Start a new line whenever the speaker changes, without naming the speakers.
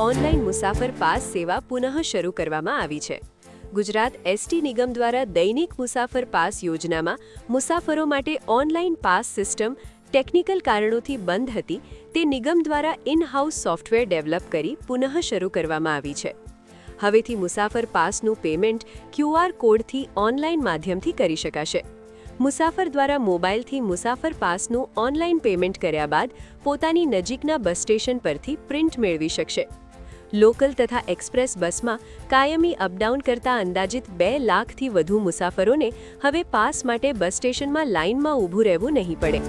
Online મુસાફર pass સેવા પુનઃ શરૂ કરવામાં આવી છે. ગુજરાત એસટી નિગમ દ્વારા દૈનિક મુસાફર પાસ યોજનામાં મુસાફરો માટે ઓનલાઈન પાસ સિસ્ટમ ટેકનિકલ કારણોથી બંધ હતી, તે નિગમ દ્વારા ઇન-હાઉસ સોફ્ટવેર ડેવલપ કરી પુનઃ શરૂ કરવામાં આવી છે. હવેથી મુસાફર પાસનું પેમેન્ટ QR કોડથી ઓનલાઈન માધ્યમથી કરી શકાશે. મુસાફર દ્વારા મોબાઈલથી મુસાફર પાસનું ઓનલાઈન પેમેન્ટ કર્યા બાદ પોતાની નજીકના બસ સ્ટેશન પરથી પ્રિન્ટ મેળવી શકશે. લોકલ તથા એક્સપ્રેસ બસમાં કાયમી અપડાઉન કરતા અંદાજિત 2 લાખથી વધુ મુસાફરોને હવે પાસ માટે બસ સ્ટેશનમાં લાઇનમાં ઊભું રહેવું નહીં પડે.